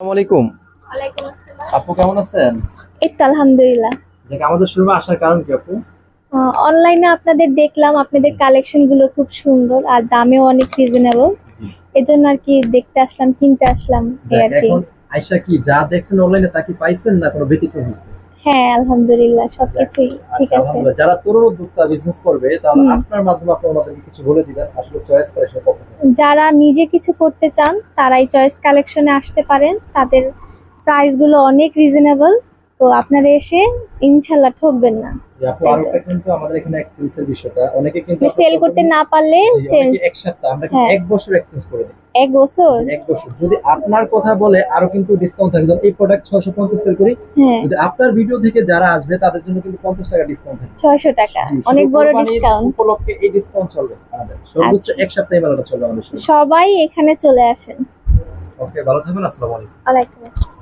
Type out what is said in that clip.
আসসালামু আলাইকুম। ওয়ালাইকুম আসসালাম। আপু কেমন আছেন? এই তো আলহামদুলিল্লাহ। আমাদের শোরুমে আসার কারণ কি আপু? অনলাইনে আপনাদের দেখলাম, আপনাদের কালেকশন গুলো খুব সুন্দর আর দামেও অনেক রিজনেবল। জি। এজন্য আর কি দেখতে আসলাম, কিনতে আসলাম এই আর কি। এখন আয়শা কি যা দেখছেন অনলাইনে তা কি পাইছেন না কোনো ব্যতিক্রম হয়েছে? হ্যাঁ আলহামদুলিল্লাহ সবকিছুই ঠিক আচ্ছা, আছে। আলহামদুলিল্লাহ। যারা তরুণ উদ্যোক্তা বিজনেস করবে তাহলে আপনার মাধ্যমে আপনি ওনাদেরকে কিছু বলে দিবেন আসলে চয়েস কালেকশন কত? যারা নিজে কিছু করতে চান তারাই চয়েস কালেকশনে আসতে পারেন। তাদের প্রাইস গুলো অনেক রিজনেবল, তো আপনারা এসে ইনশাল্লাহ ঠকবেন না। আপু আরেকটা কিন্তু আমাদের এখানে এক্সচেঞ্জের বিষয়টা অনেকে কিন্তু সেল করতে না পারলে চেঞ্জ। এক সপ্তাহ আমরা কিন্তু এক বছর এক্সচেঞ্জ করে দিই। এক বছর? এক বছর যদি আপনার কথা বলে আরো কিন্তু ডিসকাউন্ট থাকে। যেমন এই প্রোডাক্ট 650 সেল করি, যদি আপনার ভিডিও থেকে যারা আসবে তাদের জন্য কিন্তু 50 টাকা ডিসকাউন্ট থাকে। 600 টাকা অনেক বড় ডিসকাউন্ট। উপলক্ষে এই ডিসকাউন্ট চলবে আমাদের সর্বোচ্চ এক সপ্তাহ মেলাটা চলবে আমাদের। সবাই এখানে চলে আসেন। ওকে, ভালো থাকবেন। আসসালামু আলাইকুম। ওয়ালাইকুম আসসালাম।